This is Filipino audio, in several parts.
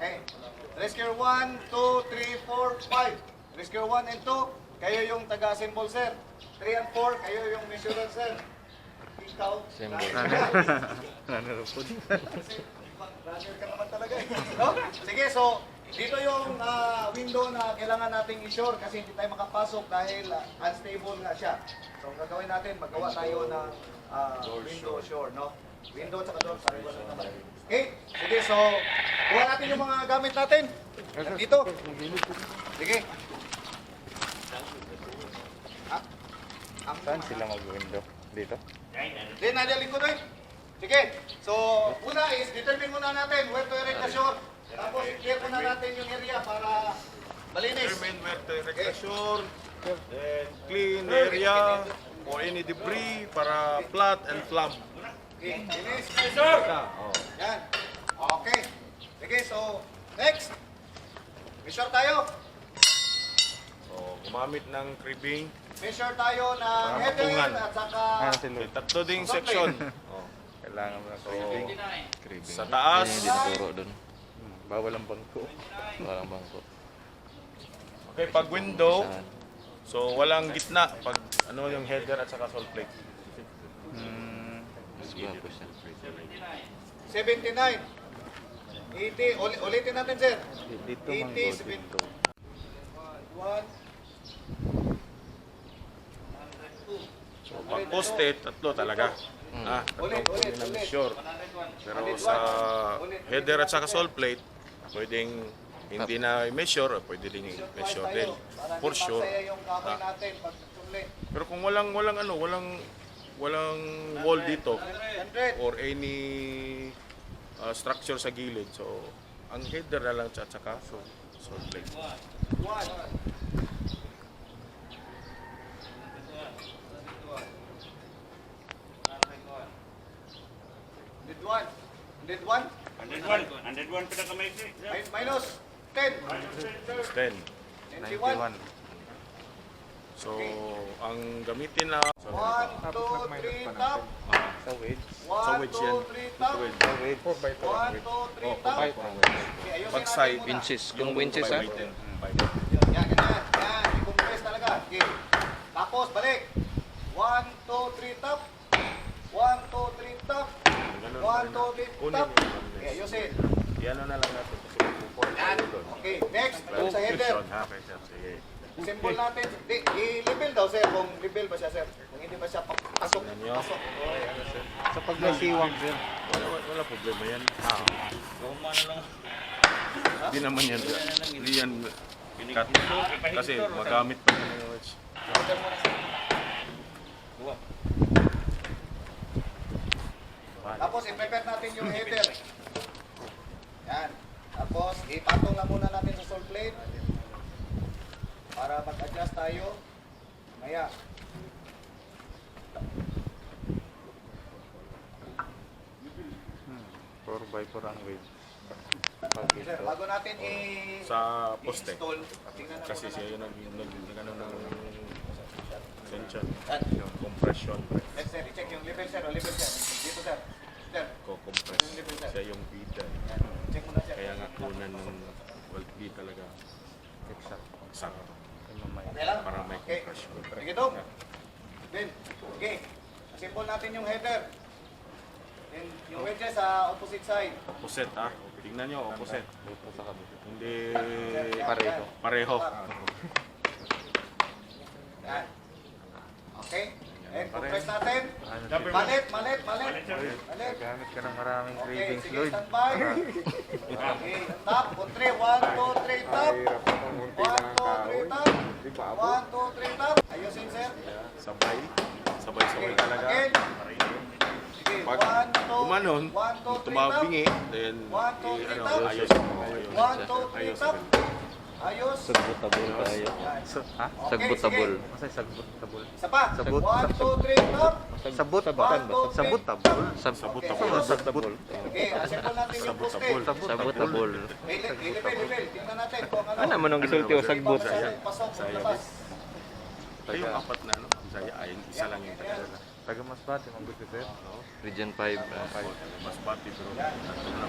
Okay. Rescue 1, 2, 3, 4, 5. Rescue 1 and 2, kayo yung taga-assemble, sir. 3 and 4, kayo yung measurer, sir. Ikaw, Ano po? runner ka naman talaga eh. No? Sige, so dito yung window na kailangan nating i-shore kasi hindi tayo makapasok dahil unstable nga siya. So ang gagawin natin, magawa tayo ng window shore, no? Window at saka door, sabi ko lang naman. Okay, sige, so kuha natin yung mga gamit natin. Dito. Sige. Saan sila mag-window? Dito? Then, nandiyan likod eh. Sige. So, una is, determine muna natin where to erect the shore. Tapos, clear muna natin yung area para malinis. Determine where to erect the shore, then clean the area for any debris para flat and plumb. Okay, linis. Yan. Okay. Sige, so, next. Measure tayo. So, gumamit ng cribbing. Measure tayo ng header mapungan. at saka May tatlo ding section. Oh. Kailangan mo ng So, cribbing. sa taas, Tinuturo doon. Bawal ang bangko. Parang bangko. okay, pag window, so walang gitna pag ano yung header at saka sole plate. Mas gwapo siya. 79. 80. Ulitin natin, sir. Dito 80, mang 70. 1, So, pag poste, tatlo talaga. Ulit, Tatlo ulit, na ulit. measure. Pero sa header at saka sole plate, pwedeng hindi na i-measure, o pwede din i-measure din. For sure. Para yung kahoy natin pag sumli. Pero kung walang wall dito 100. or any structure sa gilid, so ang header na lang at saka sole plate. 1. Did one? 101 pinakamaiksi. Minus 10. 10. 91. So, ang gamitin na 1, 2, 3, top. Sa wedge. 1, wedge yan. 2, 3, top. Wedge. Sa wedge. 1, 2, 3, top. Okay, ayusin Pag natin side, muna. Inches. Kung inches ha? Yan, ganyan. Yan, i-compress talaga. Okay. Tapos, balik. 1, 2, 3, top. 1, 2, 3, top. 1, 2, 3, top. Okay, ayusin. Yan na lang natin. Yan. Okay, next. Doon sa header. Sige. Symbol natin. I-level daw, sir. Kung level ba siya, sir. Kung hindi ba siya pasok. Ninyo? Pasok. Sa pag may siwang, sir. Wala problema yan. Hindi naman yan. Hindi yan cut. Kasi magamit pa naman yung wedge. Tapos, i-prepare natin yung header. Yan. Tapos, ipatong lang muna natin sa sole plate. Para mag-adjust tayo. Maya. 4x4 ang wedge. Pag Sir, ito. bago natin Sa poste. i-install, tingnan natin Kasi muna. siya yung nag-ano ng tension, Yan. compression, Let's sir, i-check yung level, sir. O, level, sir. Dito, sir. Sir, co-compress. Siya yung bida. yan. Check muna, sir. Kaya nga kunan ng di talaga Exact. sakto Okay lang? para may Okay. compression. Sige, Dom. Ben, okay. Assemble natin yung header. Then, yung wedges sa opposite side. Opposite ah. Tingnan nyo, opposite. Dito sa kabila. Hindi Pareho. pareho. Yan. Okay. And Pareho. compress natin. Malit. Gamit ka ng maraming Okay, cravings, sige, Lord. standby. Okay, top. Kontre, 1, 2, 3, top. 1, 2, 3, top. 1, 2, 3, top. Ayusin, sir. Sabay. Sabay-sabay Okay, talaga. again. Sige, Pag 1, 2, gumanon, 1, 2, 3, top. tumabingi, then 1, 2, 3, ano, top. ayos mo. 1, 2, 3, top. Ayos. Sagbutable tayo. Yan. Ha? Okay, Sagbutable. sige. Masay sagbot tabul. Isa pa. Sabut. 1, 2, 3, top. Sabot ba? 1, 2, 3. Sabot tabul. Sabot Okay. tabul. Sabot. Okay, assemble natin yung poste. Sabutable. Level. Tingnan natin kung ano. Ano man ang gisulti o sagbot? Pasok, Sayang. labas. Ay, yung apat na, no? Saya, ay, isa lang yung taga. Taga Masbate, mabuti sir. Region 5. Mas bati pero lang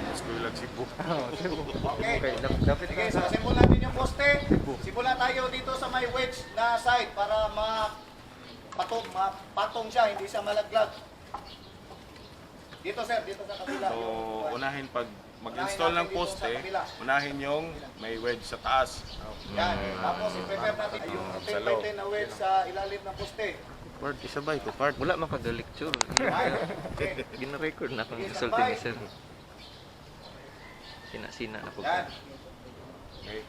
mas kuya lang Cebu. Okay. Okay, dapat Sige, so simulan din yung poste. Simula tayo dito sa may wedge na side para mapatong siya, hindi siya malaglag. Dito sir, dito sa kabila. So, unahin pag mag-install ng poste, unahin yung may wedge sa taas. Yan. Tapos i-prepare natin yung sa 10 by loob. 10 na wedge sa ilalim ng poste. Part, isabay ko, part. Wala makagalecture. Okay. Gina-record na akong Sige, result sabay. ni sir. Sina-sina na po. Yan. Okay.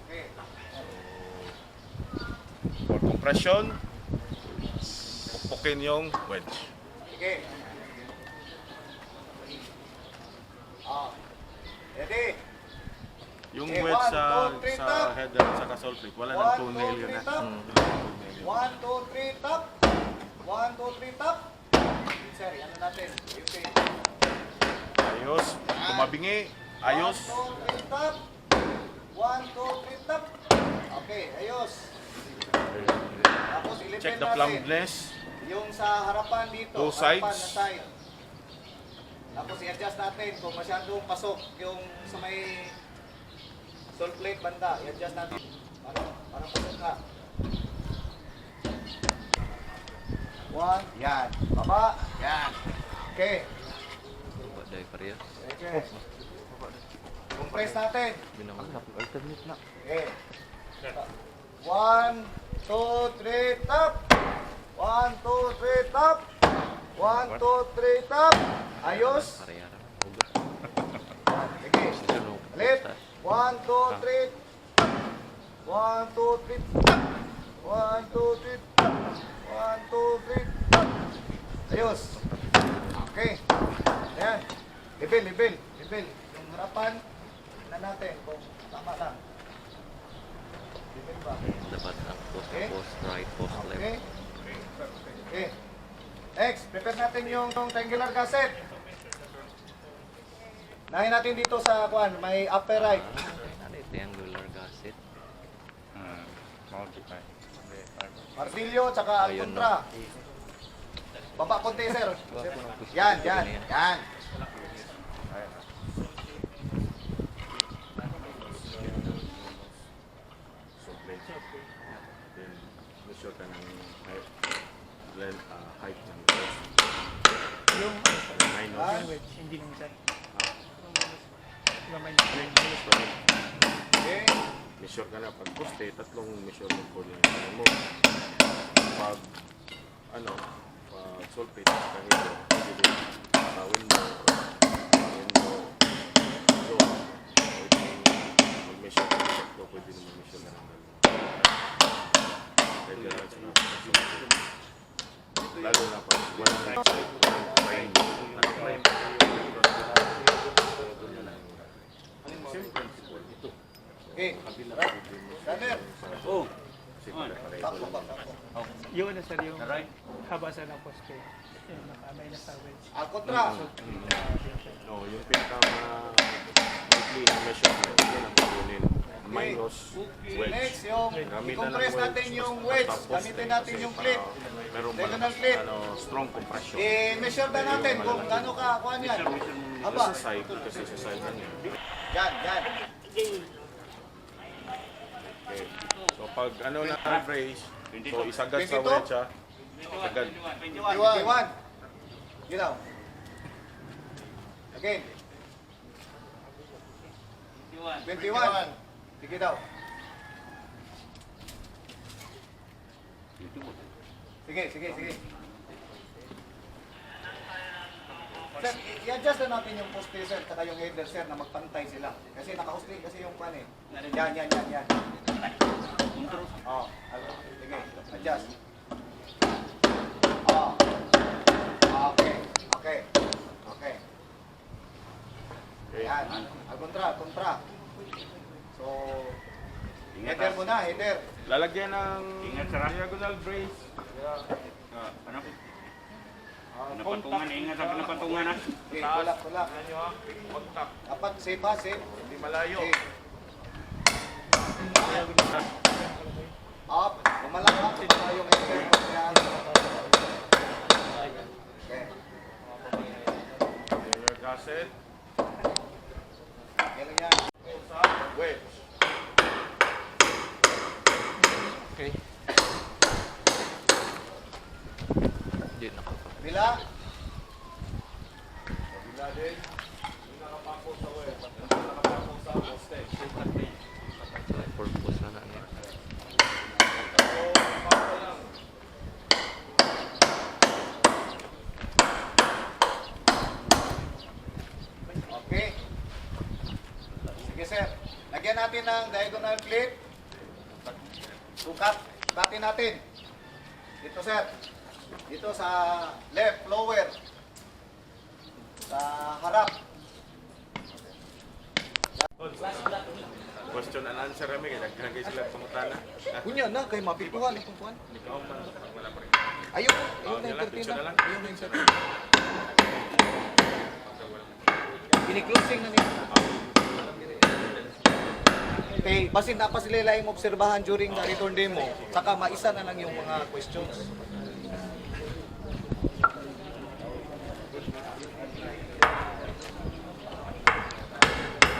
Okay. For compression, pukpukin yung wedge. Sige. Ready? Yung Okay, wedge 1, 2, 3, sa tap. header at saka sole plate, wala nang 2 nail yun na. 1, 2, 3, tap. 1, 2, 3, tap. Sir, ano natin? Okay. Ayos, tumabingi, ayos. 1, 2, 3, tap. 1, 2, 3, tap. Okay, ayos. Tapos ilipin Check the natin plumbness. yung sa harapan dito. Both harapan sides. na side. Tapos i-adjust natin kung masyadong pasok yung sa may sole plate banda. I-adjust natin. Para pasok ka. 1, yan. Baba, yan. Okay. Baba dahil parehas. Okay. Compress natin. Binawag. Alternate na. Okay. 1, 2, 3, tap. 1, 2, 3, tap. 1, 2, 3, tap. Ayos. Parehara. Sige. Sunog. Ulit. 1, 2, 3, tap. 1, 2, 3, tap. 1, 2, 3, tap. 1, 2, 3, tap. Ayos. Okay. Ayan. Level. Yung harapan, tingnan natin kung tama lang. Level ba? Dapat ang post Okay. na post right, post Okay. left. Okay. Next, prepare natin yung triangular gusset. Nahin natin dito sa kuan, may upper right. Ano yung triangular gusset? Multiply. Martilyo, tsaka Ayun, kontra. Baba konti, sir. Yan. Sole plate. Then, measure ka ng height ng post. Yung Minus. Ah. wedge, hindi nung isa. Okay. Measure ka na pag poste, tatlong measurement po yung ano mo. Pag sole plate at saka header, pwede din window, door, mag-measure ka ng tatlo, pwede din mag-measure ka ng dalawa. Header at saka sole plate. Lalo na pag walang right side, walang frame, naka-frame. Same principle ito. Okay. Runner. Oh. Simple pareho Takbo lang. ba? Yung ano sir, yung haba sa ng poste. Yung may nasa wedge. Kontra. No, yung pinaka-weekly na measurement, yan ang kukunin. Minus wedge. Next, yung i-compress natin yung wedge. Gamitin natin yung plate. Meron Diagonal plate. strong compression. I-measure na natin kung gaano ka kuan yan. Haba. Sa side, kasi sa side lang yan. Yan. Okay. So pag na brace, so isagad sa 22? wedge ha. Isagad. 21. Ginaw. Again. 21. Sige daw. Sige. Sir, i-adjust na natin yung poste sir at yung header sir na magpantay sila. Kasi naka-hosting kasi yung pan eh. Yan. Oh, sige, adjust. Oh. Okay. Yan. Kontra. So, header muna, header. Lalagyan ng Ingat, Sarah. diagonal brace. Ano? Napatungan, ingat sa napatungan ha. Okay, tulak. Contact. Dapat safe ha, safe. Hindi malayo. Okay. Up, lumalak yung header. Yan. Gasset. Yan lang yan. Sa wedge. Okay. Hindi nakapa. Bila. Kabila din. Yung nakapako sa wedge. Yung nakapako sa poste. So, purpose na niya. So, napako lang. Okay. Sige sir. Lagyan natin ng diagonal plate. Sukat. Sukatin natin. Dito sir. Dito sa left, lower. Sa harap. Question and answer kami kaya nagkagay sila pangutana. Kunya na, kay mapituhan. Ikuan. Ikaw man wala pa rin. Ayaw. Oh, Ayaw na yan lang, picture na lang. Ayaw na entertain. Ini-closing na niya. Okay, basin na pa sila laing obserbahan during the return demo, saka maisa na lang yung mga questions.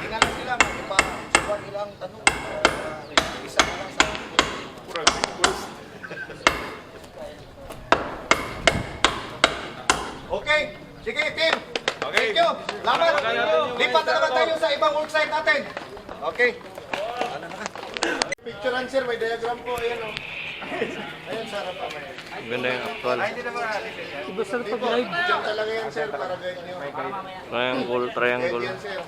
Tingnan lang sila, mag-ipa ilang tanong. Isa na lang sa Kurang request. Okay, sige team. Okay. Thank you. Salamat. Palakpakan natin yung Lipat na naman mga tayo sa ibang worksite natin. Okay. Ano na ka? Picture answer, may diagram po. Ayan o. Ayan, sarap pa may. Ganda yung actual. Basta pag-live. Diyan talaga yan, sir, para guide nyo. Triangle, Guide triangle. yan, sir.